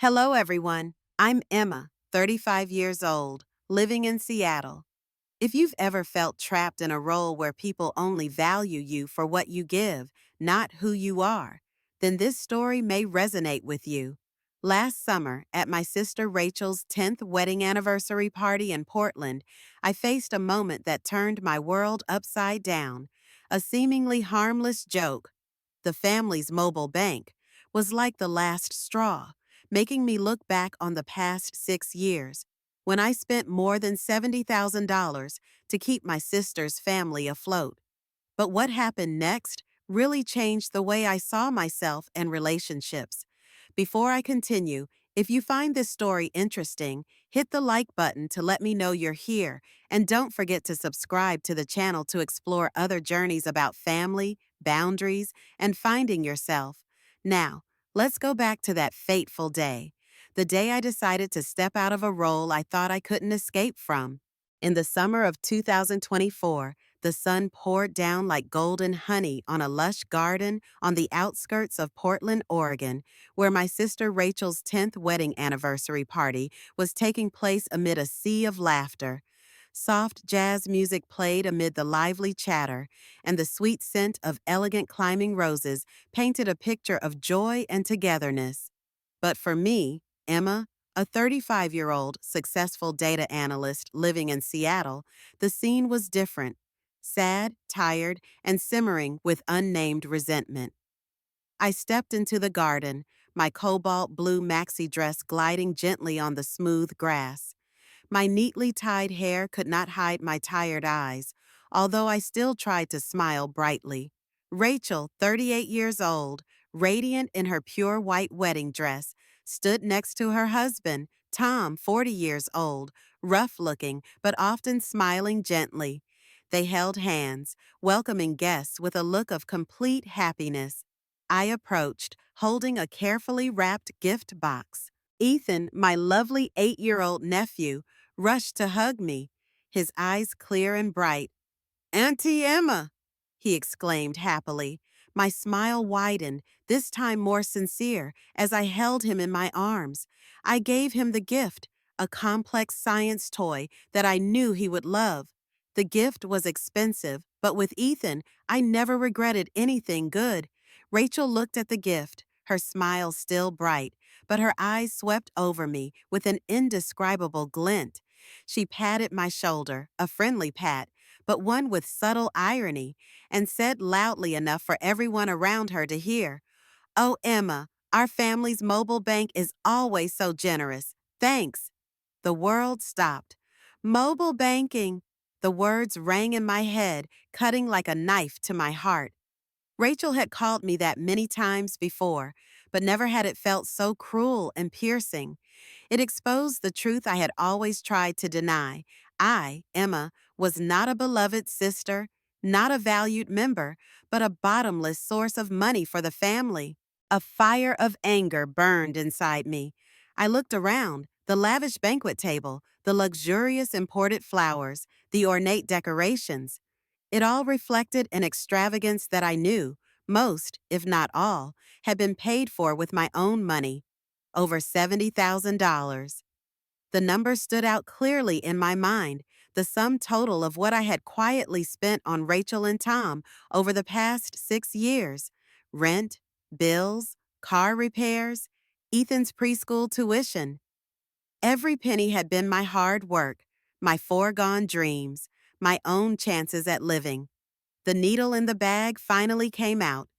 Hello, everyone. I'm Emma, 35 years old, living in Seattle. If you've ever felt trapped in a role where people only value you for what you give, not who you are, then this story may resonate with you. Last summer, at my sister Rachel's 10th wedding anniversary party in Portland, I faced a moment that turned my world upside down. A seemingly harmless joke, the family's mobile bank, was like the last straw, making me look back on the past 6 years when I spent more than $70,000 to keep my sister's family afloat. But what happened next really changed the way I saw myself and relationships. Before I continue, if you find this story interesting, hit the like button to let me know you're here, and don't forget to subscribe to the channel to explore other journeys about family, boundaries, and finding yourself. Now, let's go back to that fateful day. The day I decided to step out of a role I thought I couldn't escape from. In the summer of 2024, the sun poured down like golden honey on a lush garden on the outskirts of Portland, Oregon, where my sister Rachel's 10th wedding anniversary party was taking place amid a sea of laughter. Soft jazz music played amid the lively chatter, and the sweet scent of elegant climbing roses painted a picture of joy and togetherness. But for me, Emma, a 35-year-old successful data analyst living in Seattle, the scene was different. Sad, tired, and simmering with unnamed resentment. I stepped into the garden, my cobalt blue maxi dress gliding gently on the smooth grass. My neatly tied hair could not hide my tired eyes, although I still tried to smile brightly. Rachel, 38 years old, radiant in her pure white wedding dress, stood next to her husband, Tom, 40 years old, rough-looking but often smiling gently. They held hands, welcoming guests with a look of complete happiness. I approached, holding a carefully wrapped gift box. Ethan, my lovely 8-year-old nephew, rushed to hug me, his eyes clear and bright. "Auntie Emma!" he exclaimed happily. My smile widened, this time more sincere, as I held him in my arms. I gave him the gift, a complex science toy that I knew he would love. The gift was expensive, but with Ethan, I never regretted anything good. Rachel looked at the gift, her smile still bright, but her eyes swept over me with an indescribable glint. She patted my shoulder, a friendly pat, but one with subtle irony, and said loudly enough for everyone around her to hear, "Oh, Emma, our family's mobile bank is always so generous. Thanks." The world stopped. Mobile banking. The words rang in my head, cutting like a knife to my heart. Rachel had called me that many times before, but never had it felt so cruel and piercing. It exposed the truth I had always tried to deny. I, Emma, was not a beloved sister, not a valued member, but a bottomless source of money for the family. A fire of anger burned inside me. I looked around, the lavish banquet table, the luxurious imported flowers, the ornate decorations. It all reflected an extravagance that I knew, most, if not all, had been paid for with my own money. Over $70,000. The number stood out clearly in my mind, the sum total of what I had quietly spent on Rachel and Tom over the past 6 years. Rent, bills, car repairs, Ethan's preschool tuition. Every penny had been my hard work, my foregone dreams, my own chances at living. The needle in the bag finally came out.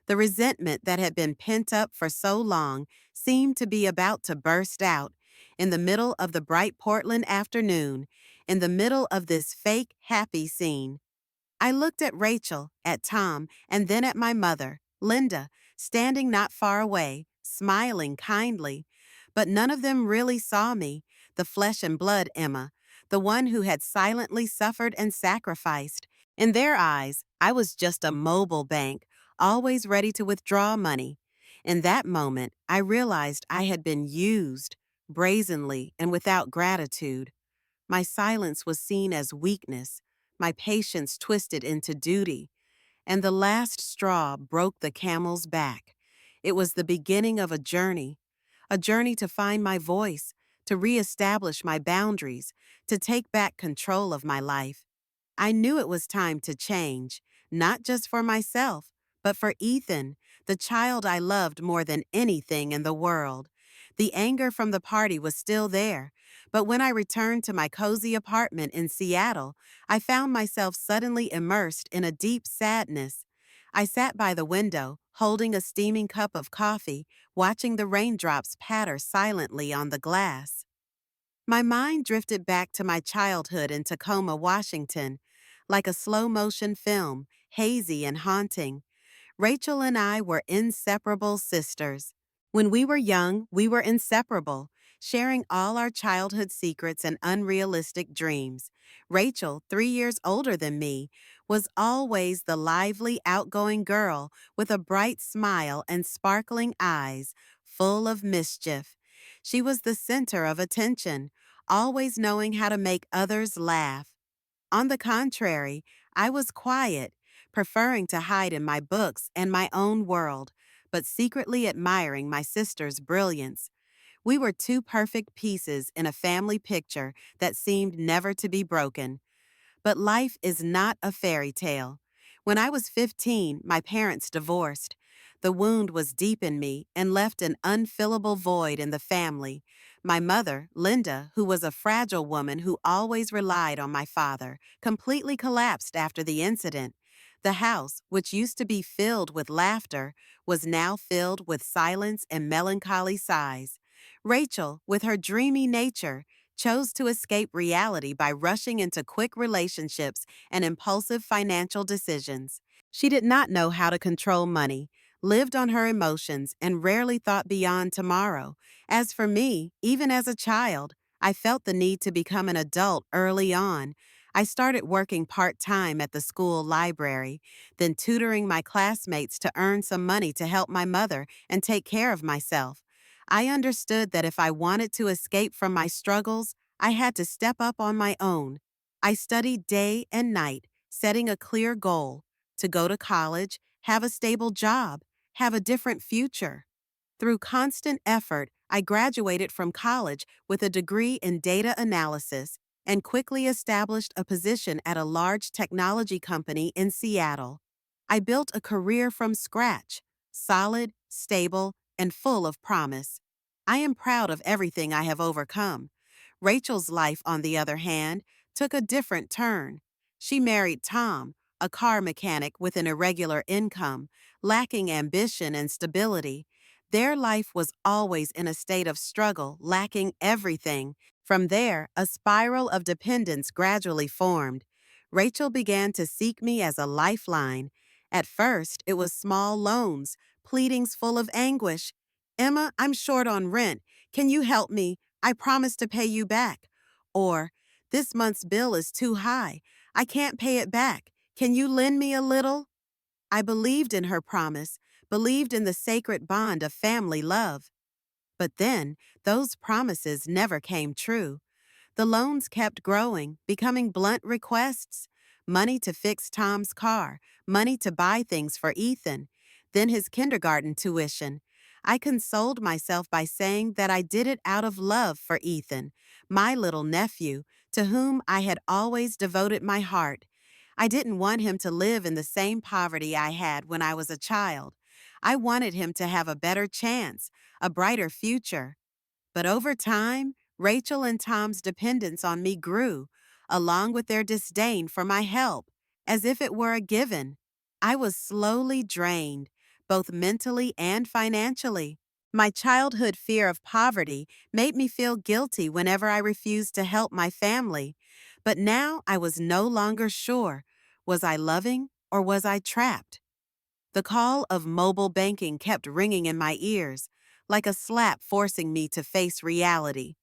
The resentment that had been pent up for so long seemed to be about to burst out. In the middle of the bright Portland afternoon, in the middle of this fake happy scene, I looked at Rachel, at Tom, and then at my mother, Linda, standing not far away, smiling kindly. But none of them really saw me, the flesh and blood Emma, the one who had silently suffered and sacrificed. In their eyes, I was just a mobile bank, always ready to withdraw money. In that moment, I realized I had been used, brazenly and without gratitude. My silence was seen as weakness, my patience twisted into duty, and the last straw broke the camel's back. It was the beginning of a journey, a journey to find my voice, to reestablish my boundaries, to take back control of my life. I knew it was time to change, not just for myself, but for Ethan, the child I loved more than anything in the world. The anger from the party was still there, but when I returned to my cozy apartment in Seattle, I found myself suddenly immersed in a deep sadness. I sat by the window, holding a steaming cup of coffee, watching the raindrops patter silently on the glass. My mind drifted back to my childhood in Tacoma, Washington, like a slow-motion film, hazy and haunting. Rachel and I were inseparable sisters. When we were young, we were inseparable, sharing all our childhood secrets and unrealistic dreams. Rachel, 3 years older than me, was always the lively, outgoing girl with a bright smile and sparkling eyes, full of mischief. She was the center of attention, always knowing how to make others laugh. On the contrary, I was quiet, preferring to hide in my books and my own world, but secretly admiring my sister's brilliance. We were two perfect pieces in a family picture that seemed never to be broken. But life is not a fairy tale. When I was 15, my parents divorced. The wound was deep in me and left an unfillable void in the family. My mother, Linda, who was a fragile woman who always relied on my father, completely collapsed after the incident. The house, which used to be filled with laughter, was now filled with silence and melancholy sighs. Rachel, with her dreamy nature, chose to escape reality by rushing into quick relationships and impulsive financial decisions. She did not know how to control money, lived on her emotions, and rarely thought beyond tomorrow. As for me, even as a child, I felt the need to become an adult early on. I started working part-time at the school library, then tutoring my classmates to earn some money to help my mother and take care of myself. I understood that if I wanted to escape from my struggles, I had to step up on my own. I studied day and night, setting a clear goal to go to college, have a stable job, have a different future. Through constant effort, I graduated from college with a degree in data analysis and quickly established a position at a large technology company in Seattle. I built a career from scratch, solid, stable, and full of promise. I am proud of everything I have overcome. Rachel's life, on the other hand, took a different turn. She married Tom, a car mechanic with an irregular income, lacking ambition and stability. Their life was always in a state of struggle, lacking everything. From there, a spiral of dependence gradually formed. Rachel began to seek me as a lifeline. At first, it was small loans, pleadings full of anguish. "Emma, I'm short on rent. Can you help me? I promise to pay you back." Or, "This month's bill is too high. I can't pay it back. Can you lend me a little?" I believed in her promise, believed in the sacred bond of family love. But then, those promises never came true. The loans kept growing, becoming blunt requests. Money to fix Tom's car, money to buy things for Ethan, then his kindergarten tuition. I consoled myself by saying that I did it out of love for Ethan, my little nephew, to whom I had always devoted my heart. I didn't want him to live in the same poverty I had when I was a child. I wanted him to have a better chance, a brighter future. But over time, Rachel and Tom's dependence on me grew, along with their disdain for my help, as if it were a given. I was slowly drained, both mentally and financially. My childhood fear of poverty made me feel guilty whenever I refused to help my family. But now I was no longer sure. Was I loving or was I trapped? The call of mobile banking kept ringing in my ears, like a slap forcing me to face reality.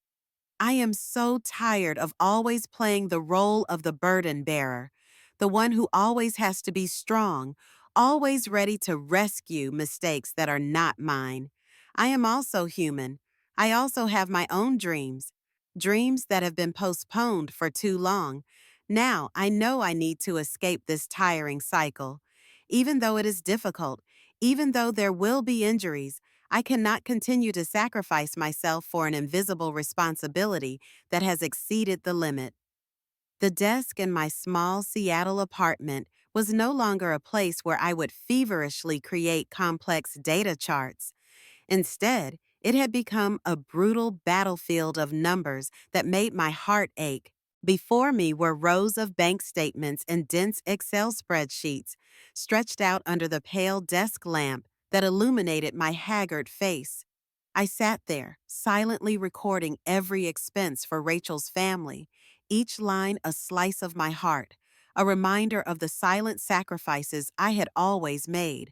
I am so tired of always playing the role of the burden bearer, the one who always has to be strong, always ready to rescue mistakes that are not mine. I am also human. I also have my own dreams, dreams that have been postponed for too long. Now I know I need to escape this tiring cycle. Even though it is difficult, even though there will be injuries, I cannot continue to sacrifice myself for an invisible responsibility that has exceeded the limit. The desk in my small Seattle apartment was no longer a place where I would feverishly create complex data charts. Instead, it had become a brutal battlefield of numbers that made my heart ache. Before me were rows of bank statements and dense Excel spreadsheets stretched out under the pale desk lamp that illuminated my haggard face. I sat there, silently recording every expense for Rachel's family, each line a slice of my heart, a reminder of the silent sacrifices I had always made.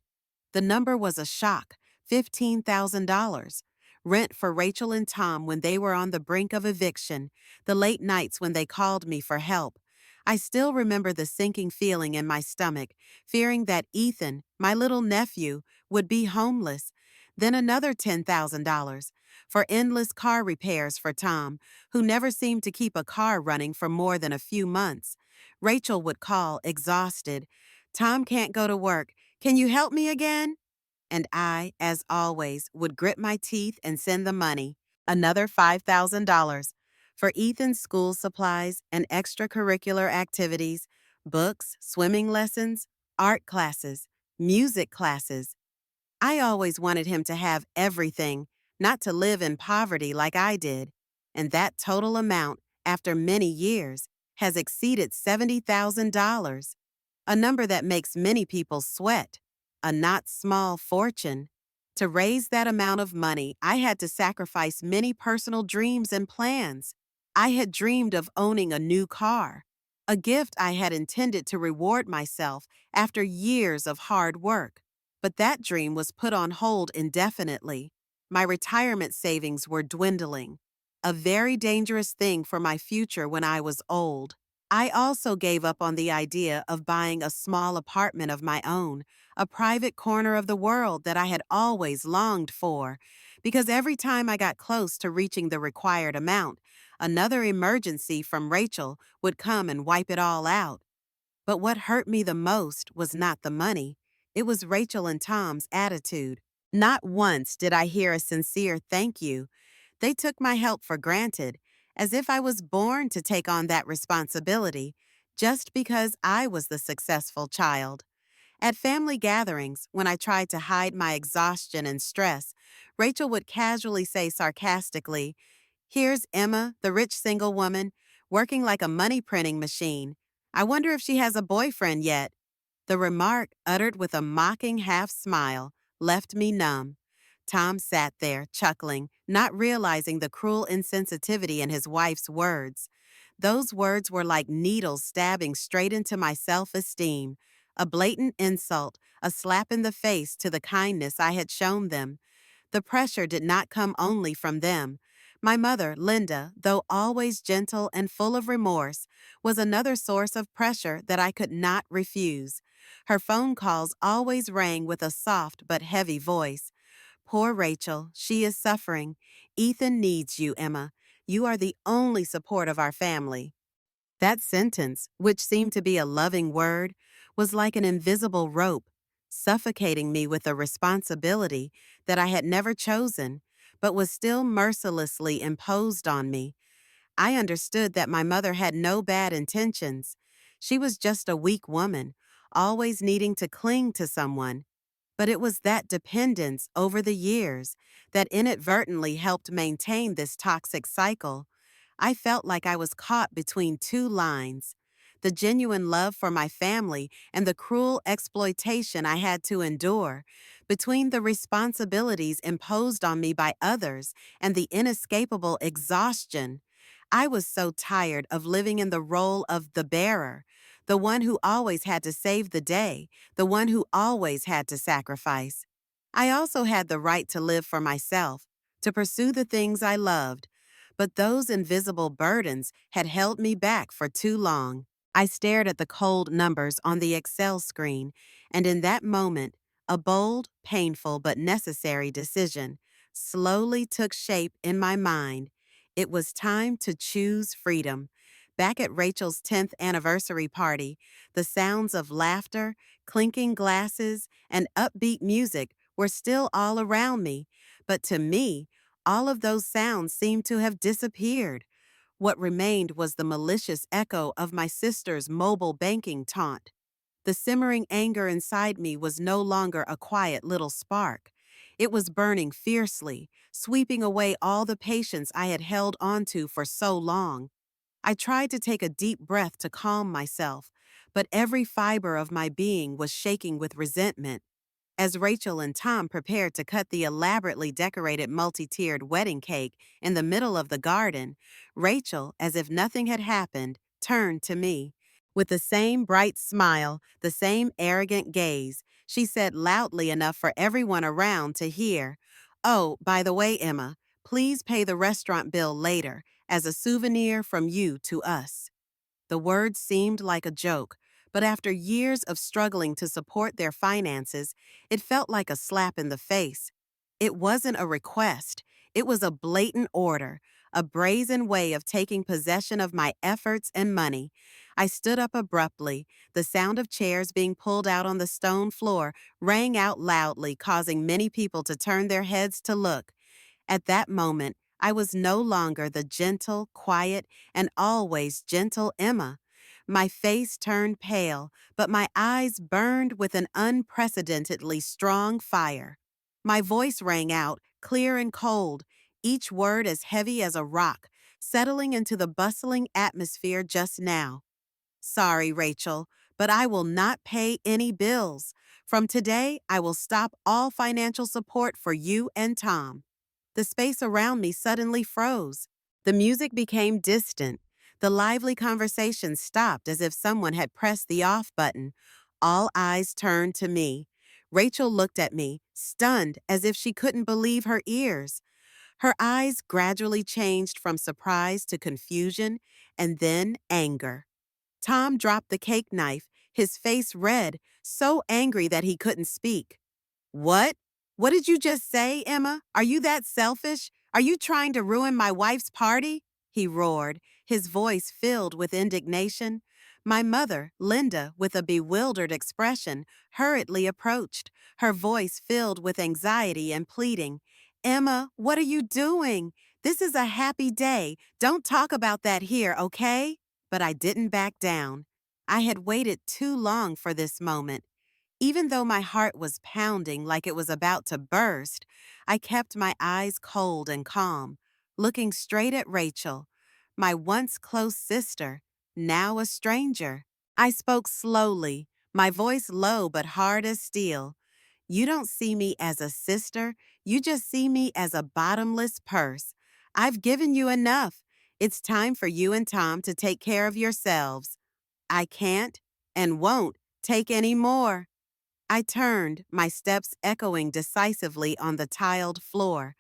The number was a shock, $15,000. Rent for Rachel and Tom when they were on the brink of eviction, the late nights when they called me for help. I still remember the sinking feeling in my stomach, fearing that Ethan, my little nephew, would be homeless. Then another $10,000 for endless car repairs for Tom, who never seemed to keep a car running for more than a few months. Rachel would call, exhausted. "Tom can't go to work. Can you help me again?" And I, as always, would grit my teeth and send the money. Another $5,000 for Ethan's school supplies and extracurricular activities, books, swimming lessons, art classes, music classes. I always wanted him to have everything, not to live in poverty like I did. And that total amount, after many years, has exceeded $70,000, a number that makes many people sweat, a not small fortune. To raise that amount of money, I had to sacrifice many personal dreams and plans. I had dreamed of owning a new car, a gift I had intended to reward myself after years of hard work. But that dream was put on hold indefinitely. My retirement savings were dwindling, a very dangerous thing for my future when I was old. I also gave up on the idea of buying a small apartment of my own, a private corner of the world that I had always longed for, because every time I got close to reaching the required amount, another emergency from Rachel would come and wipe it all out. But what hurt me the most was not the money. It was Rachel and Tom's attitude. Not once did I hear a sincere thank you. They took my help for granted, as if I was born to take on that responsibility, just because I was the successful child. At family gatherings, when I tried to hide my exhaustion and stress, Rachel would casually say sarcastically, "Here's Emma, the rich single woman, working like a money printing machine. I wonder if she has a boyfriend yet." The remark, uttered with a mocking half smile, left me numb. Tom sat there, chuckling, not realizing the cruel insensitivity in his wife's words. Those words were like needles stabbing straight into my self-esteem, a blatant insult, a slap in the face to the kindness I had shown them. The pressure did not come only from them. My mother, Linda, though always gentle and full of remorse, was another source of pressure that I could not refuse. Her phone calls always rang with a soft but heavy voice. "Poor Rachel, she is suffering. Ethan needs you, Emma. You are the only support of our family." That sentence, which seemed to be a loving word, was like an invisible rope, suffocating me with a responsibility that I had never chosen, but was still mercilessly imposed on me. I understood that my mother had no bad intentions. She was just a weak woman, always needing to cling to someone. But it was that dependence over the years that inadvertently helped maintain this toxic cycle. I felt like I was caught between two lines: the genuine love for my family and the cruel exploitation I had to endure, between the responsibilities imposed on me by others and the inescapable exhaustion. I was so tired of living in the role of the bearer, the one who always had to save the day, the one who always had to sacrifice. I also had the right to live for myself, to pursue the things I loved, but those invisible burdens had held me back for too long. I stared at the cold numbers on the Excel screen, and in that moment, a bold, painful, but necessary decision slowly took shape in my mind. It was time to choose freedom. Back at Rachel's 10th anniversary party, the sounds of laughter, clinking glasses, and upbeat music were still all around me, But to me, all of those sounds seemed to have disappeared. What remained was the malicious echo of my sister's mobile banking taunt. The simmering anger inside me was no longer a quiet little spark. It was burning fiercely, sweeping away all the patience I had held onto for so long. I tried to take a deep breath to calm myself, but every fiber of my being was shaking with resentment. As Rachel and Tom prepared to cut the elaborately decorated multi-tiered wedding cake in the middle of the garden, Rachel, as if nothing had happened, turned to me. With the same bright smile, the same arrogant gaze, she said loudly enough for everyone around to hear, "Oh, by the way, Emma, please pay the restaurant bill later as a souvenir from you to us." The words seemed like a joke, but after years of struggling to support their finances, it felt like a slap in the face. It wasn't a request, it was a blatant order, a brazen way of taking possession of my efforts and money. I stood up abruptly. The sound of chairs being pulled out on the stone floor rang out loudly, causing many people to turn their heads to look. At that moment, I was no longer the gentle, quiet, and always gentle Emma. My face turned pale, but my eyes burned with an unprecedentedly strong fire. My voice rang out, clear and cold, each word as heavy as a rock, settling into the bustling atmosphere just now. "Sorry, Rachel, but I will not pay any bills. From today, I will stop all financial support for you and Tom." The space around me suddenly froze. The music became distant. The lively conversation stopped as if someone had pressed the off button. All eyes turned to me. Rachel looked at me, stunned as if she couldn't believe her ears. Her eyes gradually changed from surprise to confusion and then anger. Tom dropped the cake knife, his face red, so angry that he couldn't speak. "What? What did you just say, Emma? Are you that selfish? Are you trying to ruin my wife's party?" he roared, his voice filled with indignation. My mother, Linda, with a bewildered expression, hurriedly approached, her voice filled with anxiety and pleading. "Emma, what are you doing? This is a happy day. Don't talk about that here, okay?" But I didn't back down. I had waited too long for this moment. Even though my heart was pounding like it was about to burst, I kept my eyes cold and calm, looking straight at Rachel, my once close sister, now a stranger. I spoke slowly, my voice low but hard as steel. "You don't see me as a sister, you just see me as a bottomless purse. I've given you enough. It's time for you and Tom to take care of yourselves. I can't and won't take any more." I turned, my steps echoing decisively on the tiled floor.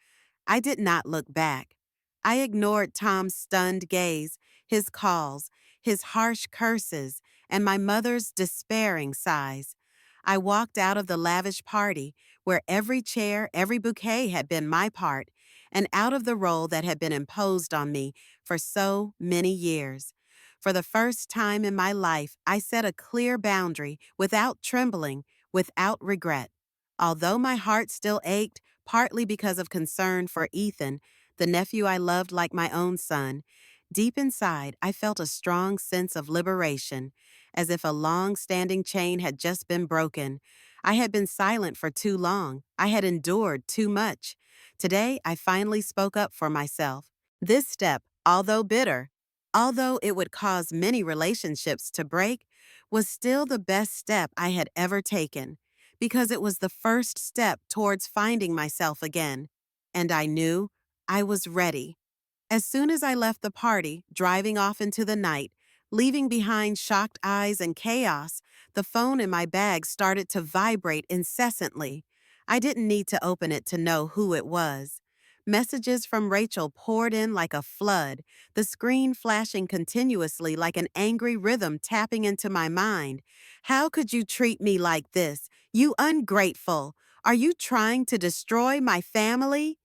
I did not look back. I ignored Tom's stunned gaze, his calls, his harsh curses, and my mother's despairing sighs. I walked out of the lavish party, where every chair, every bouquet had been my part, and out of the role that had been imposed on me for so many years. For the first time in my life, I set a clear boundary without trembling, without regret. Although my heart still ached, partly because of concern for Ethan, the nephew I loved like my own son, deep inside I felt a strong sense of liberation, as if a long-standing chain had just been broken. I had been silent for too long. I had endured too much. Today, I finally spoke up for myself. This step, although bitter, although it would cause many relationships to break, was still the best step I had ever taken, because it was the first step towards finding myself again. And I knew I was ready. As soon as I left the party, driving off into the night, leaving behind shocked eyes and chaos, the phone in my bag started to vibrate incessantly. I didn't need to open it to know who it was. Messages from Rachel poured in like a flood, the screen flashing continuously like an angry rhythm tapping into my mind. "How could you treat me like this? You ungrateful! Are you trying to destroy my family?"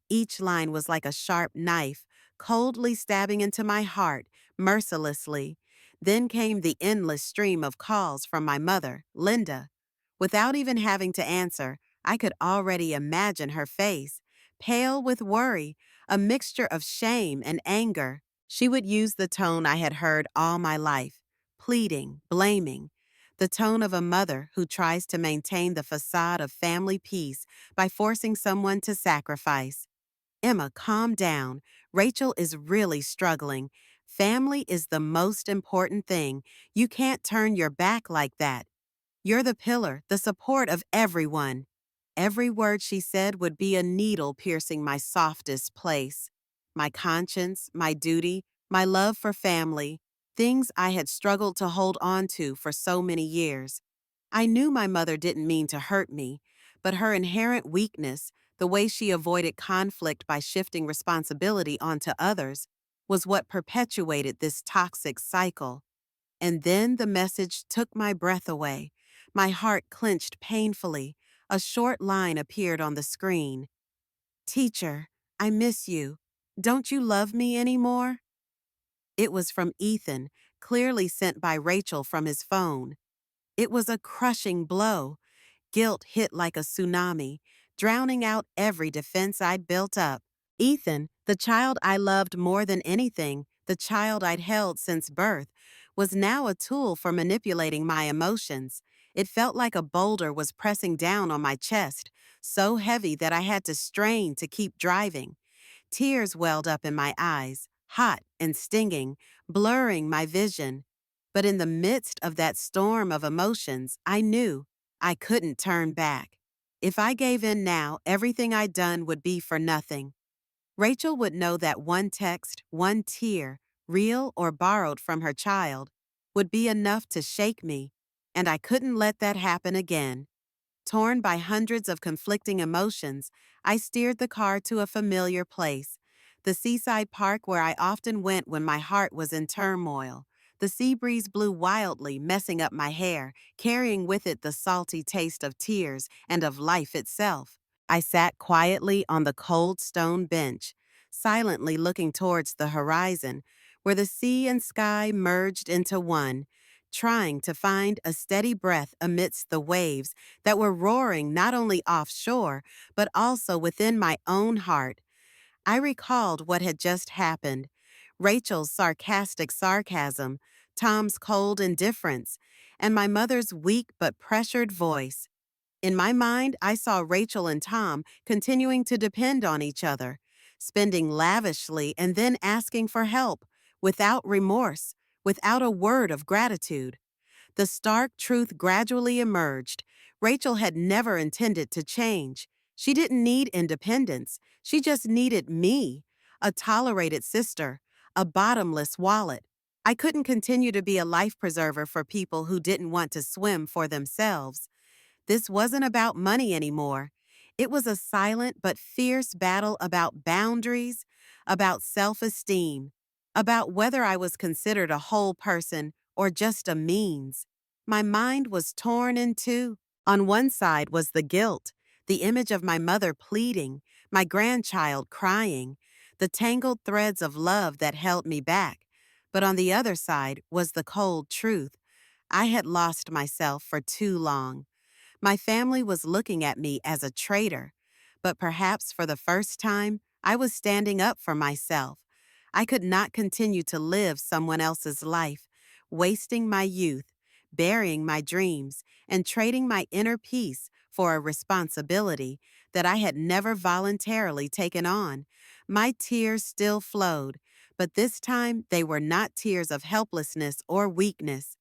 Each line was like a sharp knife, coldly stabbing into my heart, mercilessly. Then came the endless stream of calls from my mother, Linda. Without even having to answer, I could already imagine her face, pale with worry, a mixture of shame and anger. She would use the tone I had heard all my life, pleading, blaming, the tone of a mother who tries to maintain the facade of family peace by forcing someone to sacrifice. Emma, calm down. Rachel is really struggling. Family is the most important thing. You can't turn your back like that. You're the pillar, the support of everyone. Every word she said would be a needle piercing my softest place. My conscience, my duty, my love for family, things I had struggled to hold on to for so many years. I knew my mother didn't mean to hurt me, but her inherent weakness, the way she avoided conflict by shifting responsibility onto others, was what perpetuated this toxic cycle. And then the message took my breath away. My heart clenched painfully. A short line appeared on the screen. Teacher, I miss you. Don't you love me anymore? It was from Ethan, clearly sent by Rachel from his phone. It was a crushing blow. Guilt hit like a tsunami, drowning out every defense I'd built up. Ethan, the child I loved more than anything, the child I'd held since birth, was now a tool for manipulating my emotions. It felt like a boulder was pressing down on my chest, so heavy that I had to strain to keep driving. Tears welled up in my eyes, hot and stinging, blurring my vision. But in the midst of that storm of emotions, I knew I couldn't turn back. If I gave in now, everything I'd done would be for nothing. Rachel would know that one text, one tear, real or borrowed from her child, would be enough to shake me, and I couldn't let that happen again. Torn by hundreds of conflicting emotions, I steered the car to a familiar place, the seaside park where I often went when my heart was in turmoil. The sea breeze blew wildly, messing up my hair, carrying with it the salty taste of tears and of life itself. I sat quietly on the cold stone bench, silently looking towards the horizon, where the sea and sky merged into one, trying to find a steady breath amidst the waves that were roaring not only offshore, but also within my own heart. I recalled what had just happened: Rachel's sarcastic sarcasm, Tom's cold indifference, and my mother's weak but pressured voice. In my mind, I saw Rachel and Tom continuing to depend on each other, spending lavishly and then asking for help, without remorse, without a word of gratitude. The stark truth gradually emerged. Rachel had never intended to change. She didn't need independence. She just needed me, a tolerated sister, a bottomless wallet. I couldn't continue to be a life preserver for people who didn't want to swim for themselves. This wasn't about money anymore. It was a silent but fierce battle about boundaries, about self-esteem, about whether I was considered a whole person or just a means. My mind was torn in two. On one side was the guilt, the image of my mother pleading, my grandchild crying, the tangled threads of love that held me back. But on the other side was the cold truth. I had lost myself for too long. My family was looking at me as a traitor, but perhaps for the first time, I was standing up for myself. I could not continue to live someone else's life, wasting my youth, burying my dreams, and trading my inner peace for a responsibility that I had never voluntarily taken on. My tears still flowed, but this time they were not tears of helplessness or weakness.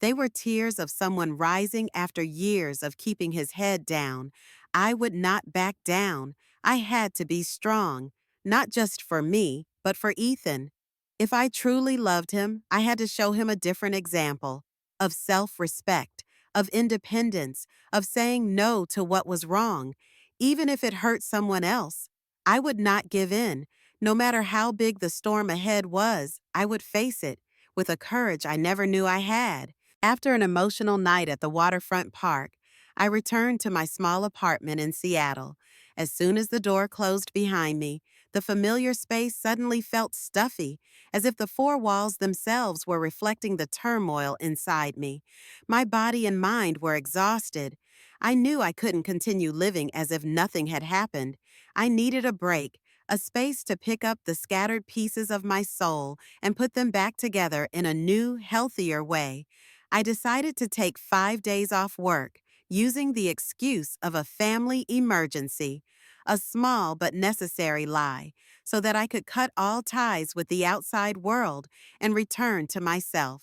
They were tears of someone rising after years of keeping his head down. I would not back down. I had to be strong, not just for me, but for Ethan. If I truly loved him, I had to show him a different example of self-respect, of independence, of saying no to what was wrong, even if it hurt someone else. I would not give in. No matter how big the storm ahead was, I would face it with a courage I never knew I had. After an emotional night at the waterfront park, I returned to my small apartment in Seattle. As soon as the door closed behind me, the familiar space suddenly felt stuffy, as if the four walls themselves were reflecting the turmoil inside me. My body and mind were exhausted. I knew I couldn't continue living as if nothing had happened. I needed a break, a space to pick up the scattered pieces of my soul and put them back together in a new, healthier way. I decided to take 5 days off work, using the excuse of a family emergency, a small but necessary lie, so that I could cut all ties with the outside world and return to myself.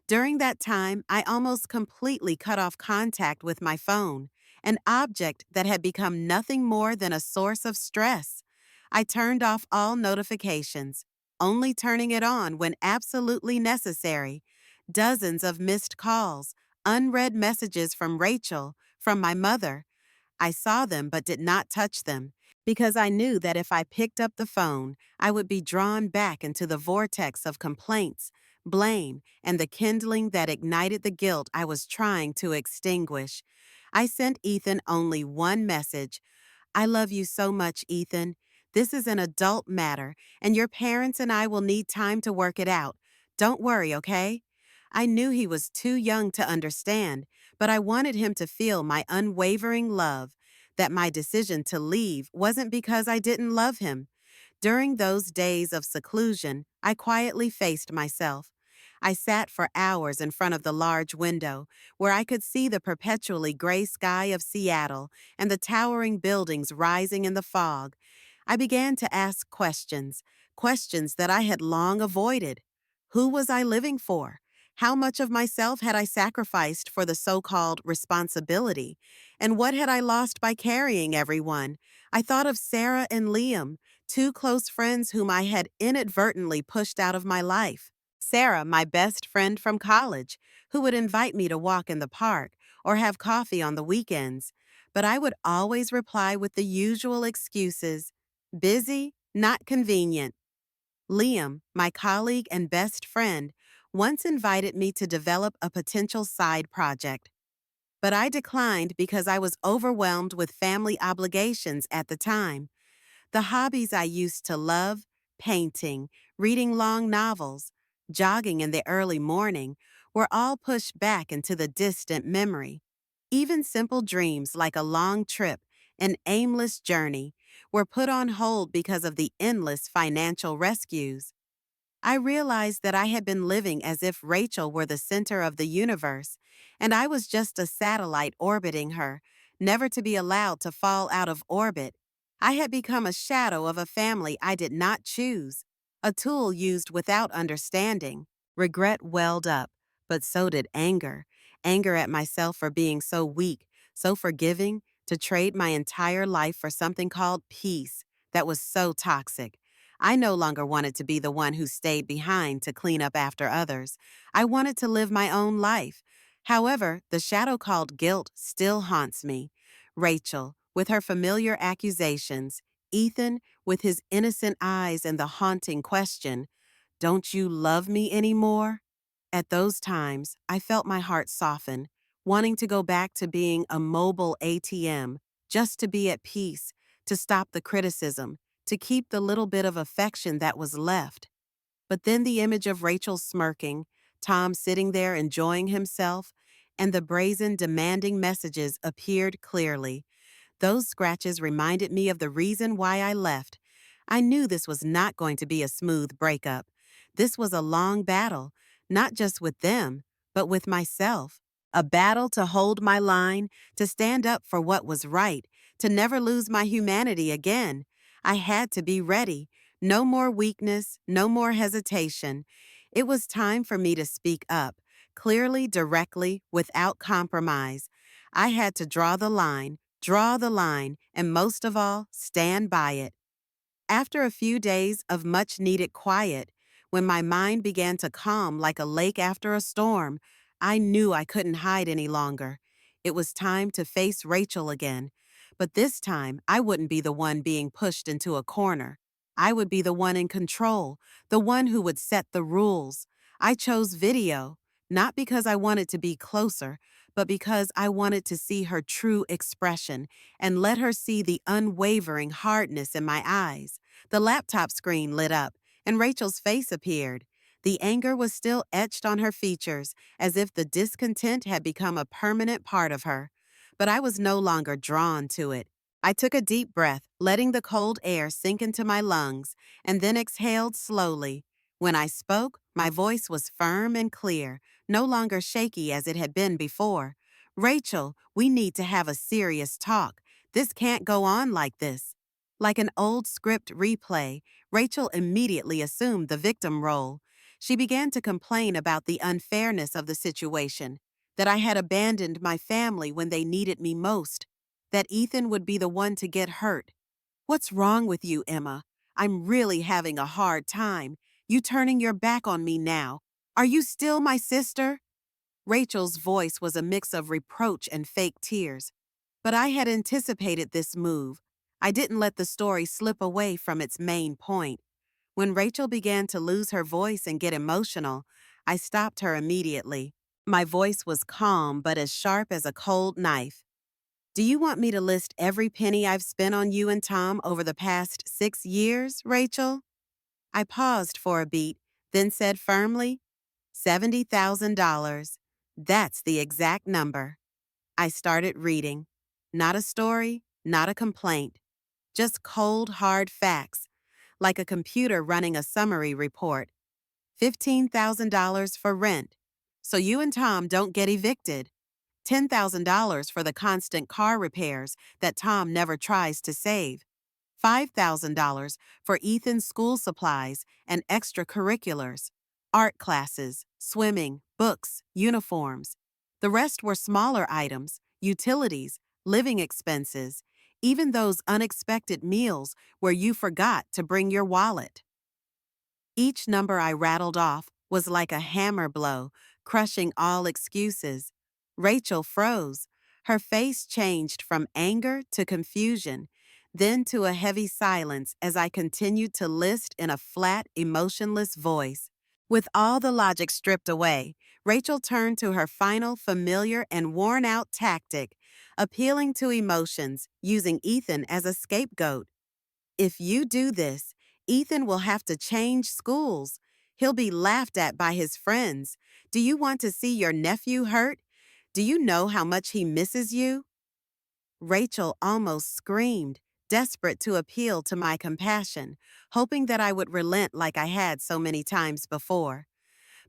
During that time, I almost completely cut off contact with my phone, an object that had become nothing more than a source of stress. I turned off all notifications, only turning it on when absolutely necessary. Dozens of missed calls, unread messages from Rachel, from my mother. I saw them but did not touch them, because I knew that if I picked up the phone, I would be drawn back into the vortex of complaints, blame, and the kindling that ignited the guilt I was trying to extinguish. I sent Ethan only one message. I love you so much, Ethan. This is an adult matter, and your parents and I will need time to work it out. Don't worry, okay? I knew he was too young to understand, but I wanted him to feel my unwavering love, that my decision to leave wasn't because I didn't love him. During those days of seclusion, I quietly faced myself. I sat for hours in front of the large window, where I could see the perpetually gray sky of Seattle and the towering buildings rising in the fog. I began to ask questions, questions that I had long avoided. Who was I living for? How much of myself had I sacrificed for the so-called responsibility? And what had I lost by carrying everyone? I thought of Sarah and Liam, two close friends whom I had inadvertently pushed out of my life. Sarah, my best friend from college, who would invite me to walk in the park or have coffee on the weekends. But I would always reply with the usual excuses: busy, not convenient. Liam, my colleague and best friend, once invited me to develop a potential side project, but I declined because I was overwhelmed with family obligations at the time. The hobbies I used to love, painting, reading long novels, jogging in the early morning, were all pushed back into the distant memory. Even simple dreams like a long trip, an aimless journey, were put on hold because of the endless financial rescues. I realized that I had been living as if Rachel were the center of the universe, and I was just a satellite orbiting her, never to be allowed to fall out of orbit. I had become a shadow of a family I did not choose, a tool used without understanding. Regret welled up, but so did anger. Anger at myself for being so weak, so forgiving, to trade my entire life for something called peace that was so toxic. I no longer wanted to be the one who stayed behind to clean up after others. I wanted to live my own life. However, the shadow called guilt still haunts me. Rachel, with her familiar accusations, Ethan, with his innocent eyes and the haunting question, "Don't you love me anymore?" At those times, I felt my heart soften, wanting to go back to being a mobile ATM, just to be at peace, to stop the criticism, to keep the little bit of affection that was left. But then the image of Rachel smirking, Tom sitting there enjoying himself, and the brazen demanding messages appeared clearly. Those scratches reminded me of the reason why I left. I knew this was not going to be a smooth breakup. This was a long battle, not just with them, but with myself. A battle to hold my line, to stand up for what was right, to never lose my humanity again. I had to be ready. No more weakness, no more hesitation. It was time for me to speak up, clearly, directly, without compromise. I had to draw the line, and most of all, stand by it. After a few days of much-needed quiet, when my mind began to calm like a lake after a storm, I knew I couldn't hide any longer. It was time to face Rachel again. But this time, I wouldn't be the one being pushed into a corner. I would be the one in control, the one who would set the rules. I chose video, not because I wanted to be closer, but because I wanted to see her true expression and let her see the unwavering hardness in my eyes. The laptop screen lit up, and Rachel's face appeared. The anger was still etched on her features, as if the discontent had become a permanent part of her. but I was no longer drawn to it. I took a deep breath, letting the cold air sink into my lungs, and then exhaled slowly. When I spoke, my voice was firm and clear, no longer shaky as it had been before. Rachel, we need to have a serious talk. This can't go on like this. Like an old script replay, Rachel immediately assumed the victim role. She began to complain about the unfairness of the situation, that I had abandoned my family when they needed me most, that Ethan would be the one to get hurt. What's wrong with you, Emma? I'm really having a hard time. You turning your back on me now. Are you still my sister? Rachel's voice was a mix of reproach and fake tears. But I had anticipated this move. I didn't let the story slip away from its main point. When Rachel began to lose her voice and get emotional, I stopped her immediately. My voice was calm but as sharp as a cold knife. Do you want me to list every penny I've spent on you and Tom over the past 6 years, Rachel? I paused for a beat, then said firmly, $70,000. That's the exact number. I started reading. Not a story, not a complaint. Just cold, hard facts, like a computer running a summary report. $15,000 for rent, so you and Tom don't get evicted. $10,000 for the constant car repairs that Tom never tries to save. $5,000 for Ethan's school supplies and extracurriculars, art classes, swimming, books, uniforms. The rest were smaller items, utilities, living expenses, even those unexpected meals where you forgot to bring your wallet. Each number I rattled off was like a hammer blow, crushing all excuses. Rachel froze. Her face changed from anger to confusion, then to a heavy silence as I continued to list in a flat, emotionless voice. With all the logic stripped away, Rachel turned to her final familiar and worn-out tactic, appealing to emotions, using Ethan as a scapegoat. If you do this, Ethan will have to change schools. He'll be laughed at by his friends. Do you want to see your nephew hurt? Do you know how much he misses you? Rachel almost screamed, desperate to appeal to my compassion, hoping that I would relent like I had so many times before.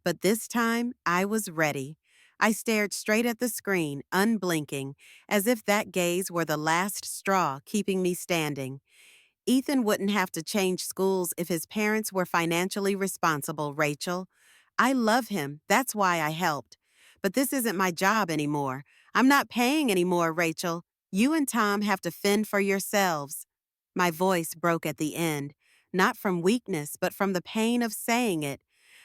But this time, I was ready. I stared straight at the screen, unblinking, as if that gaze were the last straw keeping me standing. Ethan wouldn't have to change schools if his parents were financially responsible, Rachel. I love him, that's why I helped. But this isn't my job anymore. I'm not paying anymore, Rachel. You and Tom have to fend for yourselves. My voice broke at the end, not from weakness, but from the pain of saying it.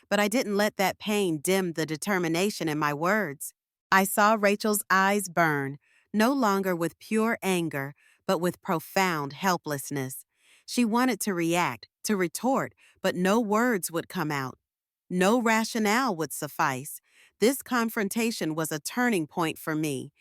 But I didn't let that pain dim the determination in my words. I saw Rachel's eyes burn, no longer with pure anger, but with profound helplessness. She wanted to react, to retort, but no words would come out. No rationale would suffice. This confrontation was a turning point for me.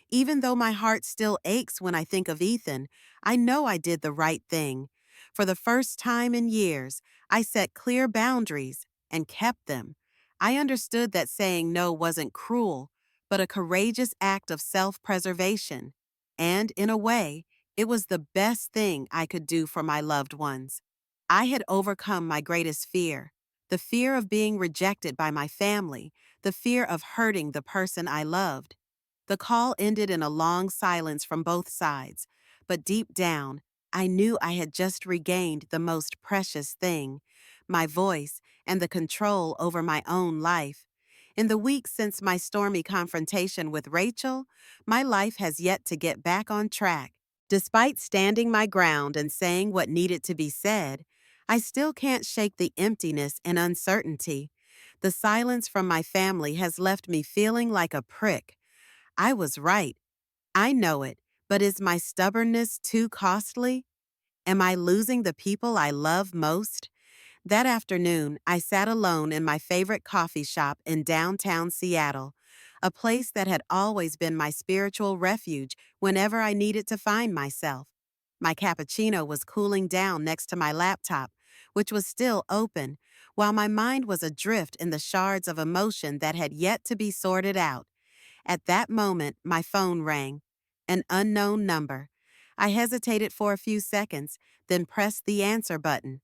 Even though my heart still aches when I think of Ethan, I know I did the right thing. For the first time in years, I set clear boundaries and kept them. I understood that saying no wasn't cruel, but a courageous act of self-preservation. And, in a way, it was the best thing I could do for my loved ones. I had overcome my greatest fear, the fear of being rejected by my family, the fear of hurting the person I loved. The call ended in a long silence from both sides, but deep down, I knew I had just regained the most precious thing, my voice and the control over my own life. In the weeks since my stormy confrontation with Rachel, my life has yet to get back on track. Despite standing my ground and saying what needed to be said, I still can't shake the emptiness and uncertainty. The silence from my family has left me feeling like a prick. I was right. I know it, but is my stubbornness too costly? Am I losing the people I love most? That afternoon, I sat alone in my favorite coffee shop in downtown Seattle, a place that had always been my spiritual refuge whenever I needed to find myself. My cappuccino was cooling down next to my laptop, which was still open, while my mind was adrift in the shards of emotion that had yet to be sorted out. At that moment, my phone rang. An unknown number. I hesitated for a few seconds, then pressed the answer button.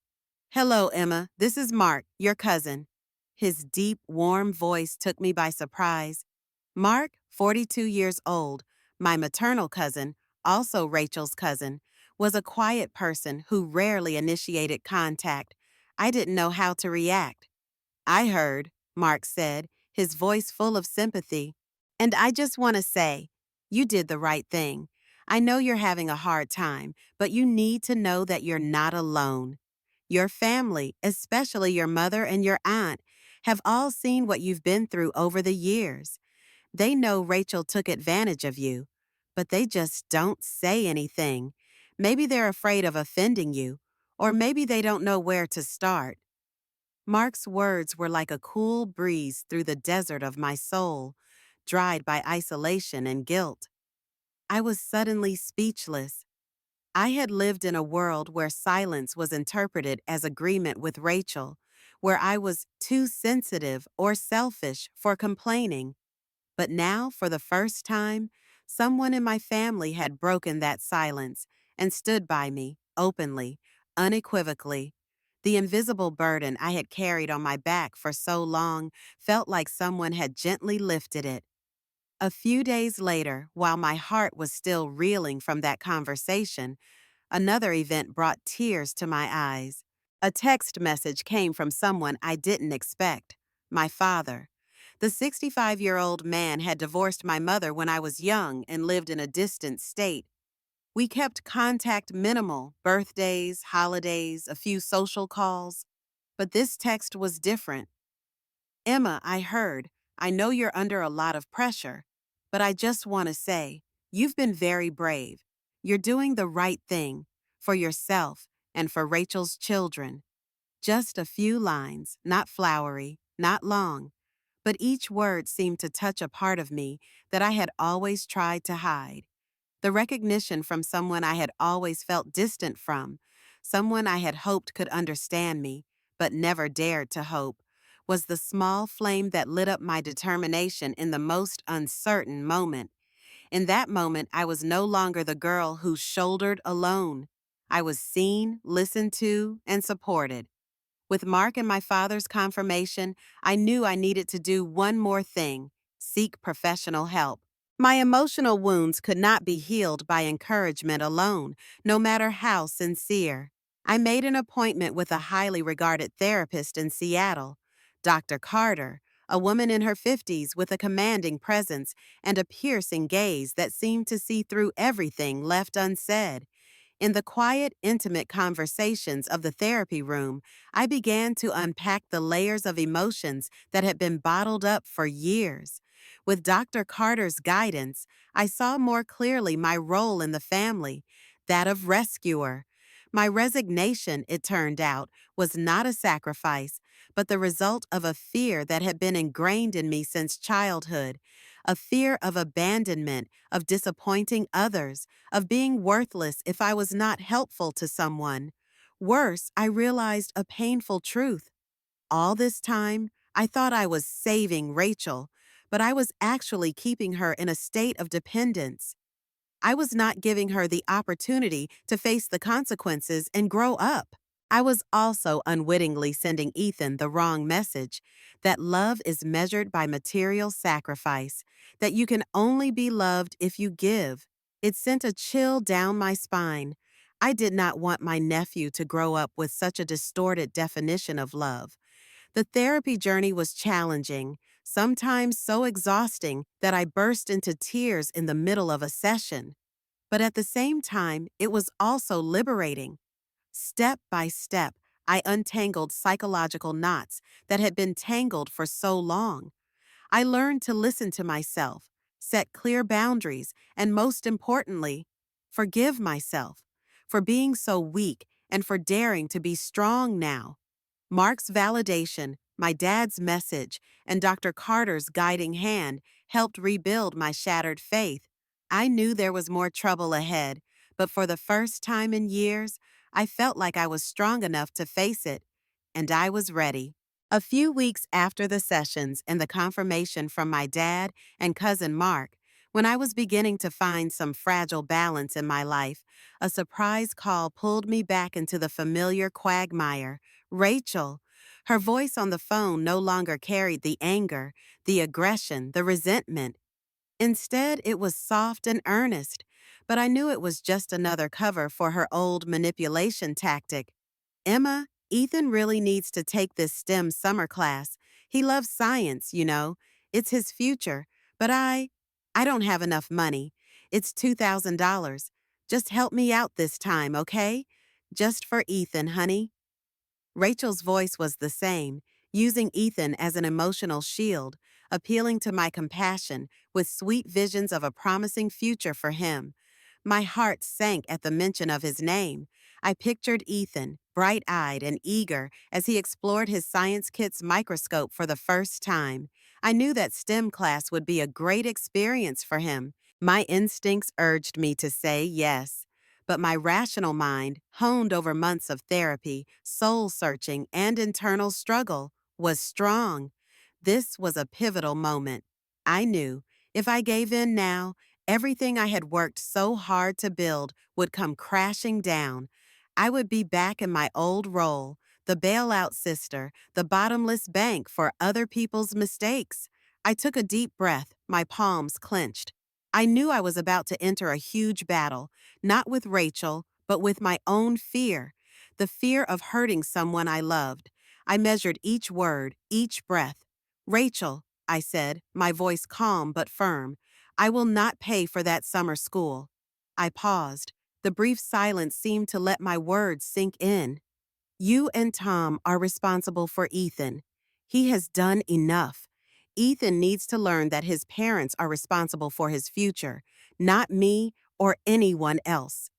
Hello, Emma. This is Mark, your cousin. His deep, warm voice took me by surprise. Mark, 42 years old, my maternal cousin, also Rachel's cousin, was a quiet person who rarely initiated contact. I didn't know how to react. I heard, Mark said, his voice full of sympathy. And I just want to say, you did the right thing. I know you're having a hard time, but you need to know that you're not alone. Your family, especially your mother and your aunt, have all seen what you've been through over the years. They know Rachel took advantage of you, but they just don't say anything. Maybe they're afraid of offending you, or maybe they don't know where to start. Mark's words were like a cool breeze through the desert of my soul, dried by isolation and guilt. I was suddenly speechless. I had lived in a world where silence was interpreted as agreement with Rachel, where I was too sensitive or selfish for complaining. But now, for the first time, someone in my family had broken that silence and stood by me, openly, unequivocally. The invisible burden I had carried on my back for so long felt like someone had gently lifted it. A few days later, while my heart was still reeling from that conversation, another event brought tears to my eyes. A text message came from someone I didn't expect, my father. The 65-year-old man had divorced my mother when I was young and lived in a distant state. We kept contact minimal, birthdays, holidays, a few social calls. But this text was different. Emma, I heard, I know you're under a lot of pressure, but I just want to say, you've been very brave. You're doing the right thing for yourself and for Rachel's children. Just a few lines, not flowery, not long, but each word seemed to touch a part of me that I had always tried to hide. The recognition from someone I had always felt distant from, someone I had hoped could understand me, but never dared to hope, was the small flame that lit up my determination in the most uncertain moment. In that moment, I was no longer the girl who shouldered alone. I was seen, listened to, and supported. With Mark and my father's confirmation, I knew I needed to do one more thing: seek professional help. My emotional wounds could not be healed by encouragement alone, no matter how sincere. I made an appointment with a highly regarded therapist in Seattle, Dr. Carter, a woman in her 50s with a commanding presence and a piercing gaze that seemed to see through everything left unsaid. In the quiet, intimate conversations of the therapy room, I began to unpack the layers of emotions that had been bottled up for years. With Dr. Carter's guidance, I saw more clearly my role in the family, that of rescuer. My resignation, it turned out, was not a sacrifice, but the result of a fear that had been ingrained in me since childhood, a fear of abandonment, of disappointing others, of being worthless if I was not helpful to someone. Worse, I realized a painful truth. All this time, I thought I was saving Rachel, but I was actually keeping her in a state of dependence. I was not giving her the opportunity to face the consequences and grow up. I was also unwittingly sending Ethan the wrong message, that love is measured by material sacrifice, that you can only be loved if you give. It sent a chill down my spine. I did not want my nephew to grow up with such a distorted definition of love. The therapy journey was challenging, sometimes so exhausting that I burst into tears in the middle of a session. But at the same time, it was also liberating. Step by step, I untangled psychological knots that had been tangled for so long. I learned to listen to myself, set clear boundaries, and most importantly, forgive myself for being so weak and for daring to be strong now. Mark's validation, my dad's message, and Dr. Carter's guiding hand helped rebuild my shattered faith. I knew there was more trouble ahead, but for the first time in years, I felt like I was strong enough to face it, and I was ready. A few weeks after the sessions and the confirmation from my dad and cousin Mark, When I was beginning to find some fragile balance in my life, a surprise call pulled me back into the familiar quagmire. Rachel. Her voice on the phone no longer carried the anger, the aggression, the resentment. Instead, it was soft and earnest, but I knew it was just another cover for her old manipulation tactic. Emma, Ethan really needs to take this STEM summer class. He loves science, you know. It's his future. But I don't have enough money. It's $2,000. Just help me out this time, okay? Just for Ethan, honey. Rachel's voice was the same, using Ethan as an emotional shield, appealing to my compassion with sweet visions of a promising future for him. My heart sank at the mention of his name. I pictured Ethan, bright-eyed and eager, as he explored his science kit's microscope for the first time. I knew that STEM class would be a great experience for him. My instincts urged me to say yes. But my rational mind, honed over months of therapy, soul searching, and internal struggle, was strong. This was a pivotal moment. I knew if I gave in now, everything I had worked so hard to build would come crashing down. I would be back in my old role, the bailout sister, the bottomless bank for other people's mistakes. I took a deep breath, my palms clenched. I knew I was about to enter a huge battle, not with Rachel, but with my own fear, the fear of hurting someone I loved. I measured each word, each breath. Rachel, I said, my voice calm but firm, I will not pay for that summer school. I paused. The brief silence seemed to let my words sink in. You and Tom are responsible for Ethan. He has done enough. Ethan needs to learn that his parents are responsible for his future, not me or anyone else.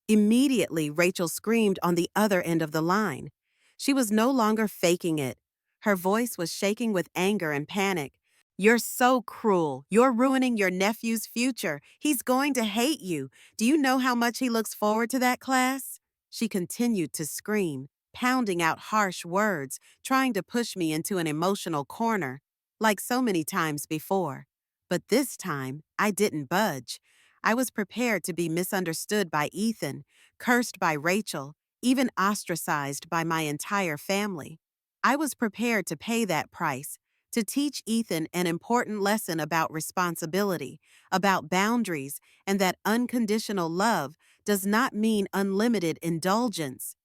Immediately, Rachel screamed on the other end of the line. She was no longer faking it. Her voice was shaking with anger and panic. You're so cruel. You're ruining your nephew's future. He's going to hate you. Do you know how much he looks forward to that class? She continued to scream, pounding out harsh words, trying to push me into an emotional corner, like so many times before. But this time, I didn't budge. I was prepared to be misunderstood by Ethan, cursed by Rachel, even ostracized by my entire family. I was prepared to pay that price, to teach Ethan an important lesson about responsibility, about boundaries, and that unconditional love does not mean unlimited indulgence.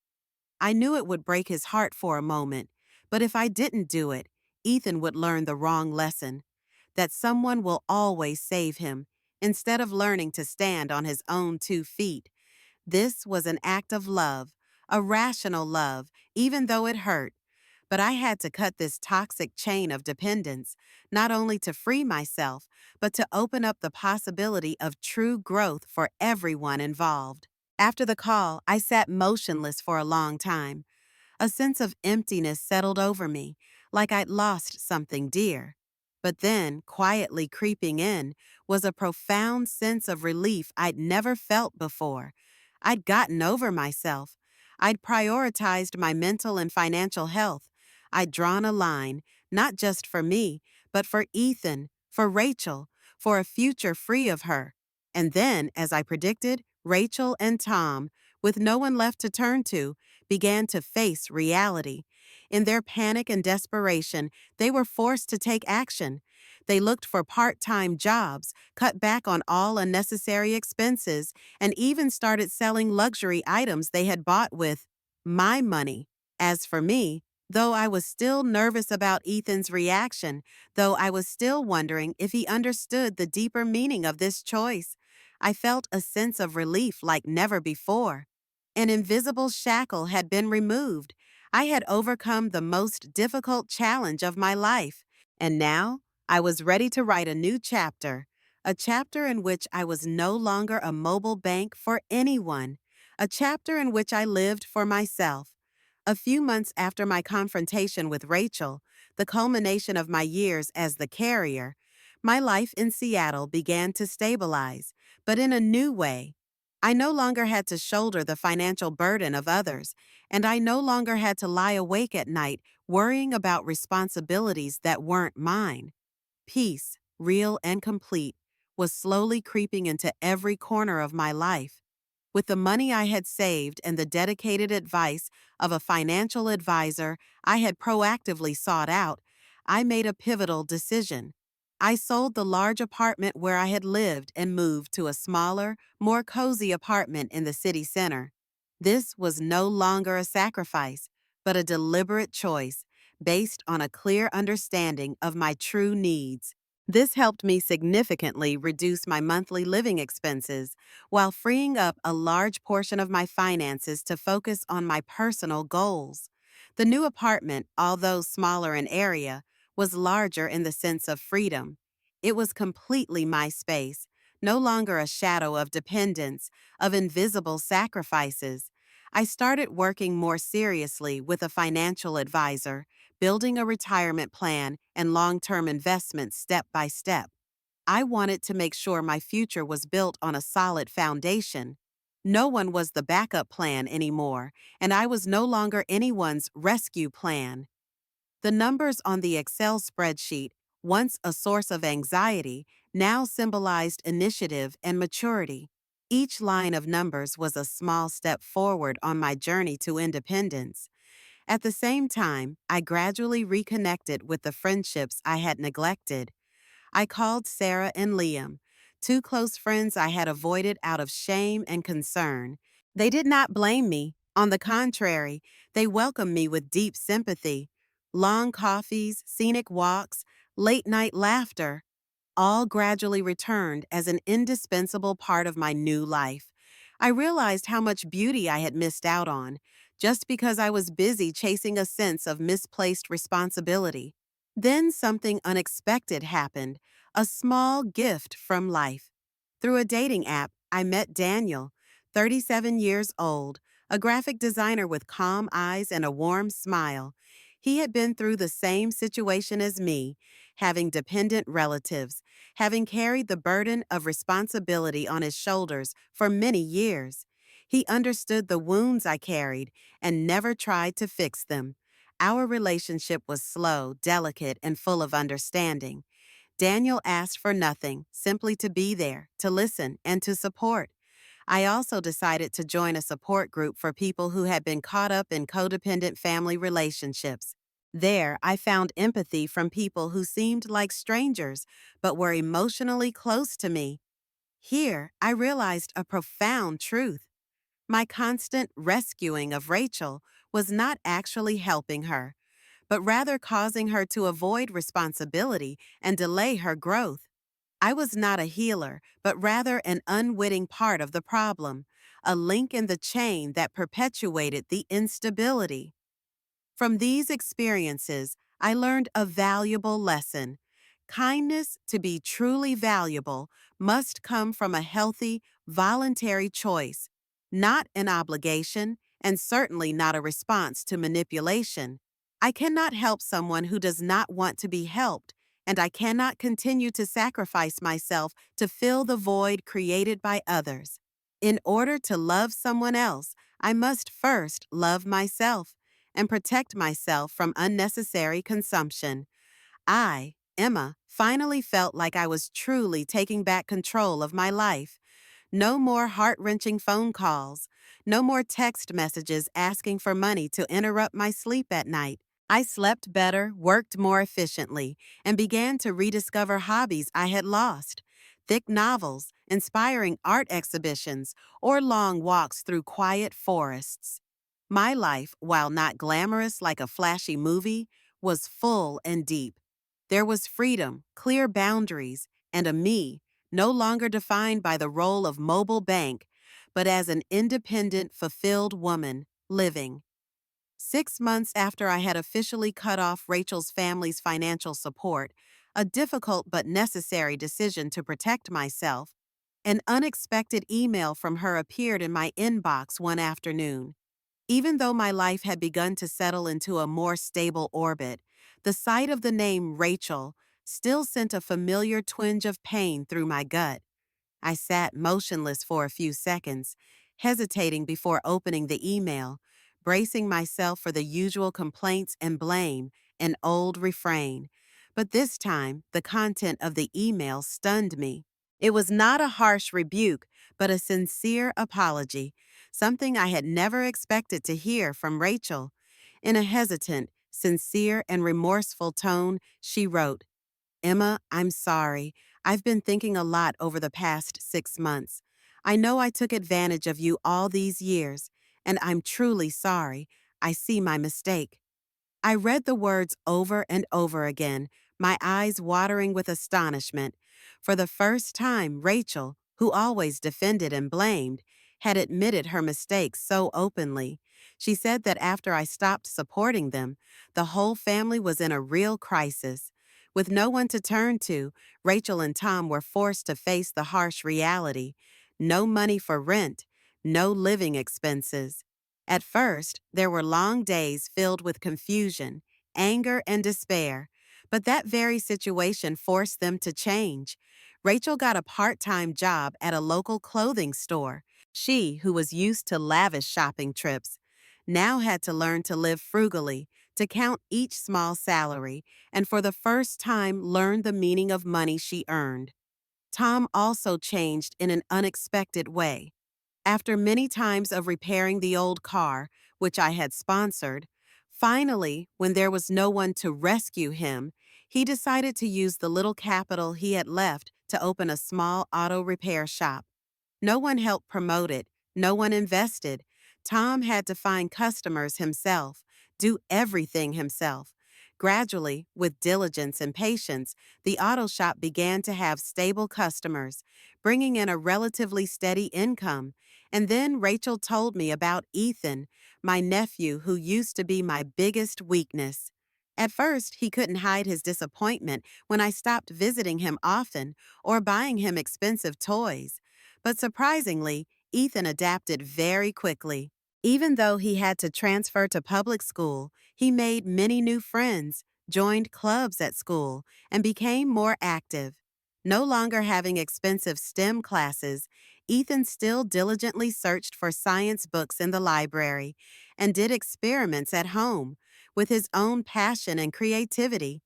I knew it would break his heart for a moment, but if I didn't do it, Ethan would learn the wrong lesson, that someone will always save him, instead of learning to stand on his own 2 feet. This was an act of love, a rational love, even though it hurt. But I had to cut this toxic chain of dependence, not only to free myself, but to open up the possibility of true growth for everyone involved. After the call, I sat motionless for a long time. A sense of emptiness settled over me, like I'd lost something dear. But then, quietly creeping in, was a profound sense of relief I'd never felt before. I'd gotten over myself. I'd prioritized my mental and financial health. I'd drawn a line, not just for me, but for Ethan, for Rachel, for a future free of her. And then, as I predicted, Rachel and Tom, with no one left to turn to, began to face reality. In their panic and desperation, they were forced to take action. They looked for part-time jobs, cut back on all unnecessary expenses, and even started selling luxury items they had bought with my money. As for me, though I was still nervous about Ethan's reaction, though I was still wondering if he understood the deeper meaning of this choice, I felt a sense of relief like never before. An invisible shackle had been removed. I had overcome the most difficult challenge of my life, and now I was ready to write a chapter in which I was no longer a mobile bank for anyone, a chapter in which I lived for myself. A few months after my confrontation with Rachel, the culmination of my years as the carrier, my life in Seattle began to stabilize, but in a new way. I no longer had to shoulder the financial burden of others, and I no longer had to lie awake at night worrying about responsibilities that weren't mine. Peace, real and complete, was slowly creeping into every corner of my life. With the money I had saved and the dedicated advice of a financial advisor I had proactively sought out, I made a pivotal decision. I sold the large apartment where I had lived and moved to a smaller, more cozy apartment in the city center. This was no longer a sacrifice, but a deliberate choice based on a clear understanding of my true needs. This helped me significantly reduce my monthly living expenses while freeing up a large portion of my finances to focus on my personal goals. The new apartment, although smaller in area, was larger in the sense of freedom. It was completely my space, no longer a shadow of dependence, of invisible sacrifices. I started working more seriously with a financial advisor, building a retirement plan and long-term investments step by step. I wanted to make sure my future was built on a solid foundation. No one was the backup plan anymore, and I was no longer anyone's rescue plan. The numbers on the Excel spreadsheet, once a source of anxiety, now symbolized initiative and maturity. Each line of numbers was a small step forward on my journey to independence. At the same time, I gradually reconnected with the friendships I had neglected. I called Sarah and Liam, two close friends I had avoided out of shame and concern. They did not blame me. On the contrary, they welcomed me with deep sympathy. Long coffees, scenic walks, late night laughter, all gradually returned as an indispensable part of my new life. I realized how much beauty I had missed out on just because I was busy chasing a sense of misplaced responsibility. Then something unexpected happened, a small gift from life. Through a dating app, I met Daniel, 37 years old, a graphic designer with calm eyes and a warm smile. He had been through the same situation as me, having dependent relatives, having carried the burden of responsibility on his shoulders for many years. He understood the wounds I carried and never tried to fix them. Our relationship was slow, delicate, and full of understanding. Daniel asked for nothing, simply to be there, to listen, and to support. I also decided to join a support group for people who had been caught up in codependent family relationships. There, I found empathy from people who seemed like strangers but were emotionally close to me. Here, I realized a profound truth. My constant rescuing of Rachel was not actually helping her, but rather causing her to avoid responsibility and delay her growth. I was not a healer, but rather an unwitting part of the problem, a link in the chain that perpetuated the instability. From these experiences, I learned a valuable lesson. Kindness, to be truly valuable, must come from a healthy, voluntary choice, not an obligation, and certainly not a response to manipulation. I cannot help someone who does not want to be helped, and I cannot continue to sacrifice myself to fill the void created by others. In order to love someone else, I must first love myself and protect myself from unnecessary consumption. I, Emma, finally felt like I was truly taking back control of my life. No more heart-wrenching phone calls. No more text messages asking for money to interrupt my sleep at night. I slept better, worked more efficiently, and began to rediscover hobbies I had lost. Thick novels, inspiring art exhibitions, or long walks through quiet forests. My life, while not glamorous like a flashy movie, was full and deep. There was freedom, clear boundaries, and a me, no longer defined by the role of mobile bank, but as an independent, fulfilled woman, living. 6 months after I had officially cut off Rachel's family's financial support, a difficult but necessary decision to protect myself, an unexpected email from her appeared in my inbox one afternoon. Even though my life had begun to settle into a more stable orbit, the sight of the name Rachel still sent a familiar twinge of pain through my gut. I sat motionless for a few seconds, hesitating before opening the email, bracing myself for the usual complaints and blame, an old refrain. But this time, the content of the email stunned me. It was not a harsh rebuke, but a sincere apology, something I had never expected to hear from Rachel. In a hesitant, sincere, and remorseful tone, she wrote, Emma, I'm sorry. I've been thinking a lot over the past 6 months. I know I took advantage of you all these years, and I'm truly sorry. I see my mistake. I read the words over and over again, my eyes watering with astonishment. For the first time, Rachel, who always defended and blamed, had admitted her mistakes so openly. She said that after I stopped supporting them, the whole family was in a real crisis. With no one to turn to, Rachel and Tom were forced to face the harsh reality. No money for rent, no living expenses. At first, there were long days filled with confusion, anger, and despair, but that very situation forced them to change. Rachel got a part-time job at a local clothing store. She, who was used to lavish shopping trips, now had to learn to live frugally, to count each small salary, and for the first time learn the meaning of money she earned. Tom also changed in an unexpected way. After many times of repairing the old car, which I had sponsored, finally, when there was no one to rescue him, he decided to use the little capital he had left to open a small auto repair shop. No one helped promote it, no one invested. Tom had to find customers himself, do everything himself. Gradually, with diligence and patience, the auto shop began to have stable customers, bringing in a relatively steady income. And then Rachel told me about Ethan, my nephew who used to be my biggest weakness. At first, he couldn't hide his disappointment when I stopped visiting him often or buying him expensive toys. But surprisingly, Ethan adapted very quickly. Even though he had to transfer to public school, he made many new friends, joined clubs at school, and became more active. No longer having expensive STEM classes, Ethan still diligently searched for science books in the library and did experiments at home with his own passion and creativity.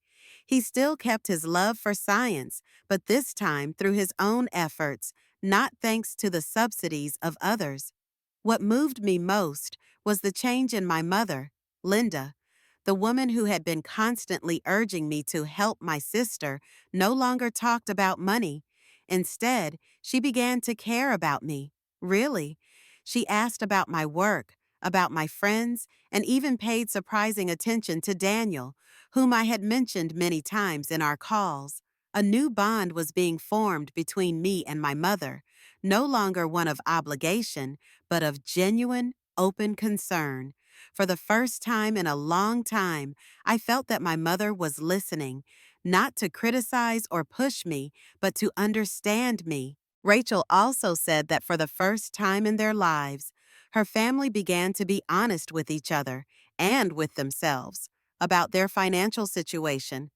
He still kept his love for science, but this time through his own efforts, not thanks to the subsidies of others. What moved me most was the change in my mother, Linda. The woman who had been constantly urging me to help my sister no longer talked about money. Instead, she began to care about me. Really. She asked about my work, about my friends, and even paid surprising attention to Daniel, whom I had mentioned many times in our calls. A new bond was being formed between me and my mother, no longer one of obligation, but of genuine, open concern. For the first time in a long time, I felt that my mother was listening, not to criticize or push me, but to understand me. Rachel also said that for the first time in their lives, her family began to be honest with each other and with themselves about their financial situation.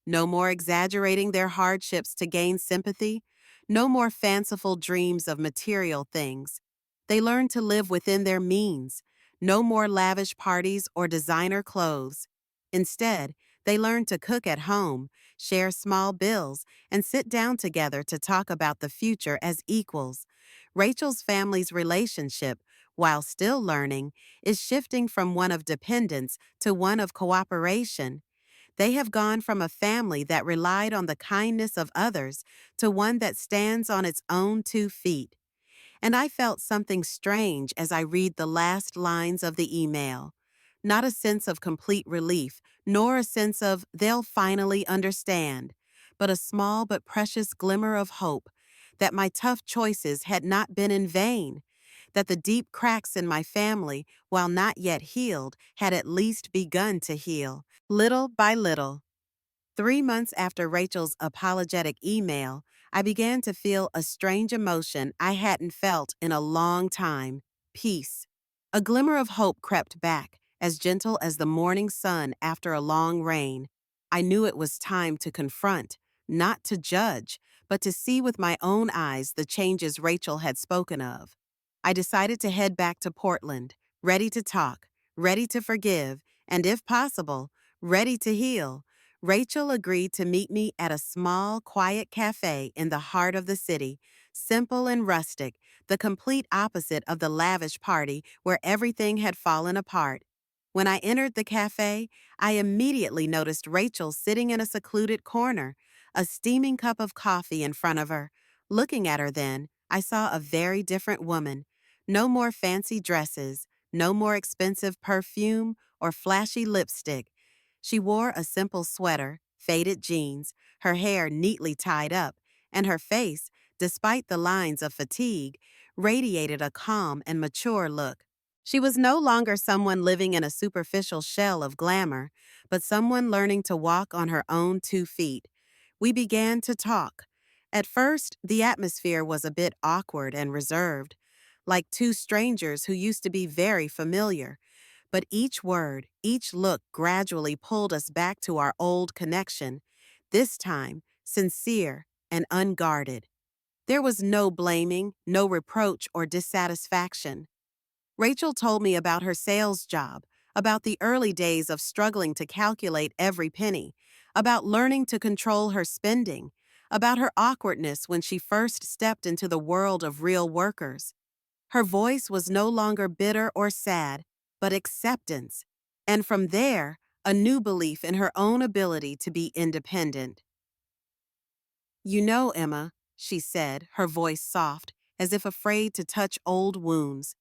No more exaggerating their hardships to gain sympathy. No more fanciful dreams of material things. They learned to live within their means. No more lavish parties or designer clothes. Instead, they learned to cook at home, share small bills, and sit down together to talk about the future as equals. Rachel's family's relationship, while still learning, is shifting from one of dependence to one of cooperation. They have gone from a family that relied on the kindness of others to one that stands on its own 2 feet. And I felt something strange as I read the last lines of the email. Not a sense of complete relief, nor a sense of they'll finally understand, but a small but precious glimmer of hope that my tough choices had not been in vain, that the deep cracks in my family, while not yet healed, had at least begun to heal, little by little. 3 months after Rachel's apologetic email, I began to feel a strange emotion I hadn't felt in a long time: peace. A glimmer of hope crept back, as gentle as the morning sun after a long rain. I knew it was time to confront, not to judge, but to see with my own eyes the changes Rachel had spoken of. I decided to head back to Portland, ready to talk, ready to forgive, and if possible, ready to heal. Rachel agreed to meet me at a small, quiet cafe in the heart of the city, simple and rustic, the complete opposite of the lavish party where everything had fallen apart. When I entered the cafe, I immediately noticed Rachel sitting in a secluded corner, a steaming cup of coffee in front of her. Looking at her then, I saw a very different woman. No more fancy dresses, no more expensive perfume or flashy lipstick. She wore a simple sweater, faded jeans, her hair neatly tied up, and her face, despite the lines of fatigue, radiated a calm and mature look. She was no longer someone living in a superficial shell of glamour, but someone learning to walk on her own 2 feet. We began to talk. At first, the atmosphere was a bit awkward and reserved, like two strangers who used to be very familiar. But each word, each look gradually pulled us back to our old connection, this time sincere and unguarded. There was no blaming, no reproach or dissatisfaction. Rachel told me about her sales job, about the early days of struggling to calculate every penny, about learning to control her spending, about her awkwardness when she first stepped into the world of real workers. Her voice was no longer bitter or sad, but acceptance. And from there, a new belief in her own ability to be independent. "You know, Emma," she said, her voice soft, as if afraid to touch old wounds.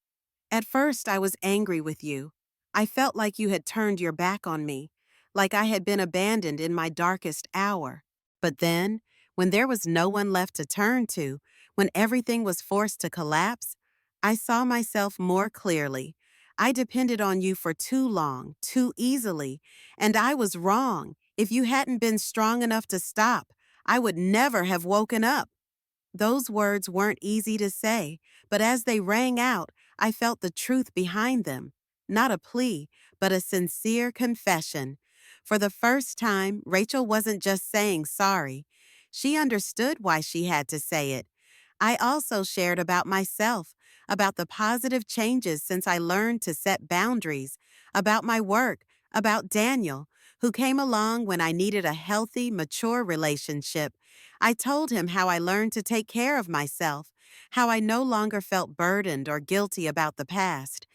"At first, I was angry with you. I felt like you had turned your back on me, like I had been abandoned in my darkest hour. But then, when there was no one left to turn to, when everything was forced to collapse, I saw myself more clearly. I depended on you for too long, too easily, and I was wrong. If you hadn't been strong enough to stop, I would never have woken up." Those words weren't easy to say, but as they rang out, I felt the truth behind them. Not a plea, but a sincere confession. For the first time, Rachel wasn't just saying sorry. She understood why she had to say it. I also shared about myself, about the positive changes since I learned to set boundaries, about my work, about Daniel, who came along when I needed a healthy, mature relationship. I told him how I learned to take care of myself, how I no longer felt burdened or guilty about the past.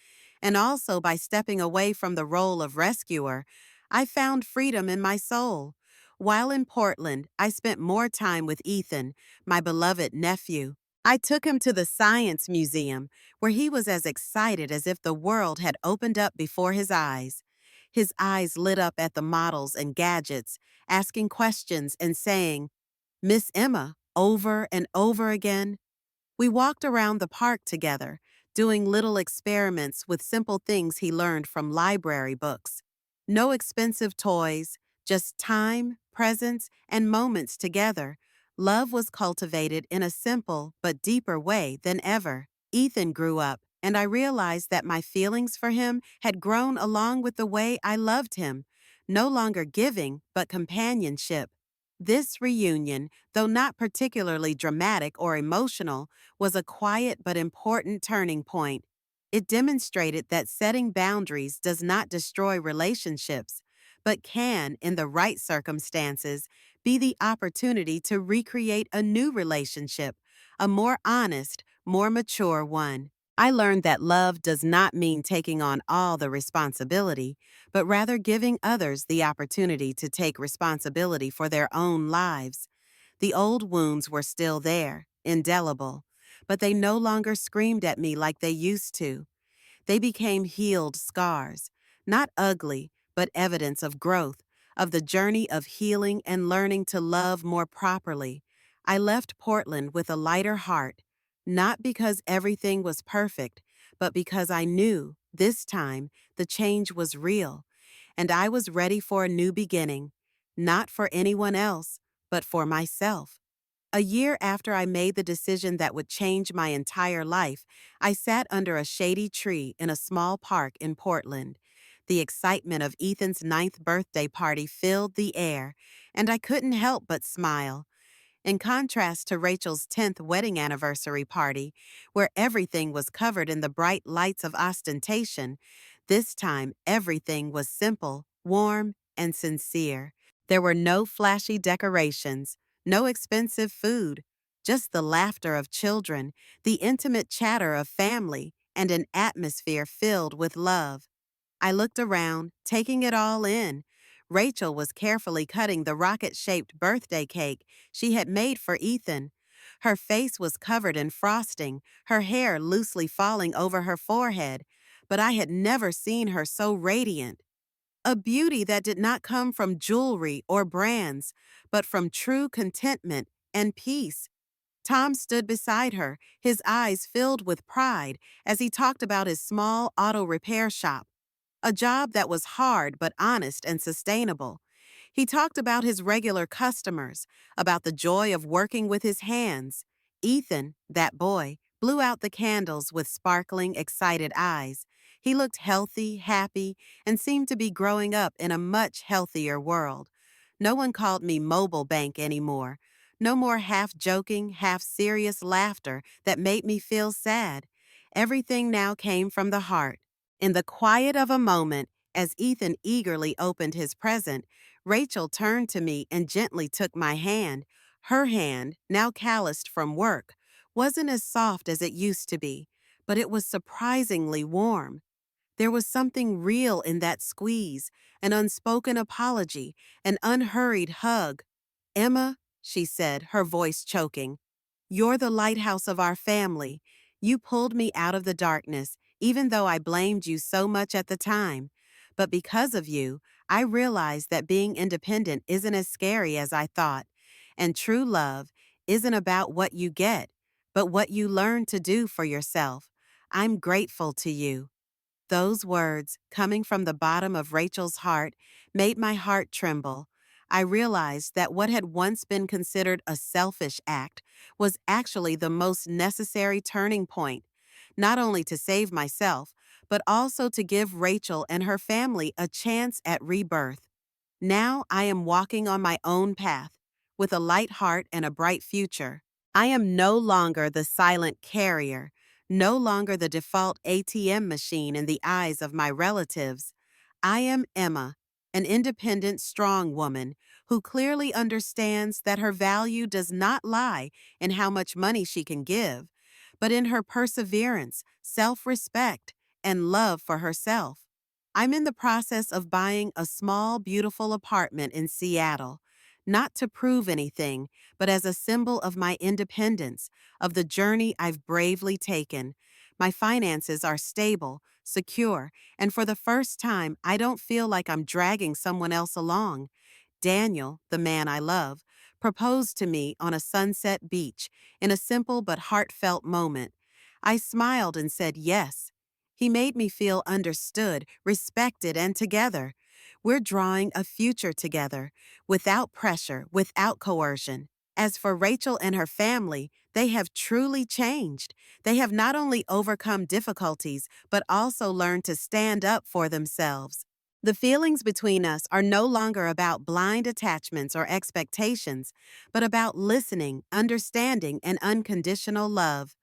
And also by stepping away from the role of rescuer, I found freedom in my soul. While in Portland, I spent more time with Ethan, my beloved nephew. I took him to the Science Museum, where he was as excited as if the world had opened up before his eyes. His eyes lit up at the models and gadgets, asking questions and saying, "Miss Emma," over and over again. We walked around the park together, doing little experiments with simple things he learned from library books. No expensive toys, just time, presence, and moments together. Love was cultivated in a simple but deeper way than ever. Ethan grew up, and I realized that my feelings for him had grown along with the way I loved him, no longer giving, but companionship. This reunion, though not particularly dramatic or emotional, was a quiet but important turning point. It demonstrated that setting boundaries does not destroy relationships, but can, in the right circumstances, be the opportunity to recreate a new relationship, a more honest, more mature one. I learned that love does not mean taking on all the responsibility, but rather giving others the opportunity to take responsibility for their own lives. The old wounds were still there, indelible, but they no longer screamed at me like they used to. They became healed scars, not ugly, but evidence of growth, of the journey of healing and learning to love more properly. I left Portland with a lighter heart, not because everything was perfect, but because I knew, this time, the change was real, and I was ready for a new beginning, not for anyone else, but for myself. A year after I made the decision that would change my entire life, I sat under a shady tree in a small park in Portland. The excitement of Ethan's 9th birthday party filled the air, and I couldn't help but smile. In contrast to Rachel's 10th wedding anniversary party, where everything was covered in the bright lights of ostentation, this time everything was simple, warm, and sincere. There were no flashy decorations, no expensive food, just the laughter of children, the intimate chatter of family, and an atmosphere filled with love. I looked around, taking it all in. Rachel was carefully cutting the rocket-shaped birthday cake she had made for Ethan. Her face was covered in frosting, her hair loosely falling over her forehead, but I had never seen her so radiant. A beauty that did not come from jewelry or brands, but from true contentment and peace. Tom stood beside her, his eyes filled with pride as he talked about his small auto repair shop, a job that was hard but honest and sustainable. He talked about his regular customers, about the joy of working with his hands. Ethan, that boy, blew out the candles with sparkling, excited eyes. He looked healthy, happy, and seemed to be growing up in a much healthier world. No one called me Mobile Bank anymore. No more half-joking, half-serious laughter that made me feel sad. Everything now came from the heart. In the quiet of a moment, as Ethan eagerly opened his present, Rachel turned to me and gently took my hand. Her hand, now calloused from work, wasn't as soft as it used to be, but it was surprisingly warm. There was something real in that squeeze, an unspoken apology, an unhurried hug. "Emma," she said, her voice choking, "you're the lighthouse of our family. You pulled me out of the darkness, even though I blamed you so much at the time. But because of you, I realized that being independent isn't as scary as I thought. And true love isn't about what you get, but what you learn to do for yourself. I'm grateful to you." Those words, coming from the bottom of Rachel's heart, made my heart tremble. I realized that what had once been considered a selfish act was actually the most necessary turning point, not only to save myself, but also to give Rachel and her family a chance at rebirth. Now I am walking on my own path, with a light heart and a bright future. I am no longer the silent carrier, no longer the default ATM machine in the eyes of my relatives. I am Emma, an independent, strong woman who clearly understands that her value does not lie in how much money she can give, but in her perseverance, self-respect, and love for herself. I'm in the process of buying a small, beautiful apartment in Seattle, not to prove anything, but as a symbol of my independence, of the journey I've bravely taken. My finances are stable, secure, and for the first time, I don't feel like I'm dragging someone else along. Daniel, the man I love, proposed to me on a sunset beach in a simple but heartfelt moment. I smiled and said yes. He made me feel understood, respected, and together. We're drawing a future together, without pressure, without coercion. As for Rachel and her family, they have truly changed. They have not only overcome difficulties, but also learned to stand up for themselves. The feelings between us are no longer about blind attachments or expectations, but about listening, understanding, and unconditional love.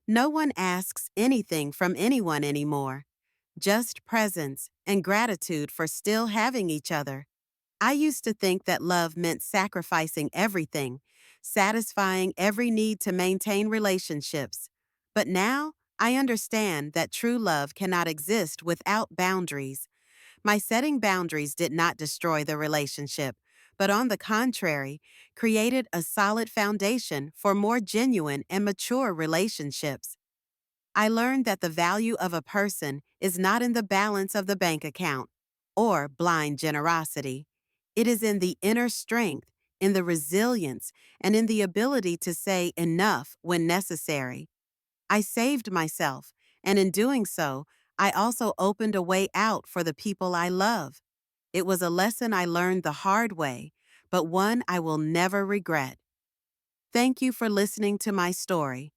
No one asks anything from anyone anymore, just presence and gratitude for still having each other. I used to think that love meant sacrificing everything, satisfying every need to maintain relationships. But now, I understand that true love cannot exist without boundaries. My setting boundaries did not destroy the relationship, but on the contrary, created a solid foundation for more genuine and mature relationships. I learned that the value of a person is not in the balance of the bank account or blind generosity. It is in the inner strength, in the resilience, and in the ability to say enough when necessary. I saved myself, and in doing so, I also opened a way out for the people I love. It was a lesson I learned the hard way, but one I will never regret. Thank you for listening to my story.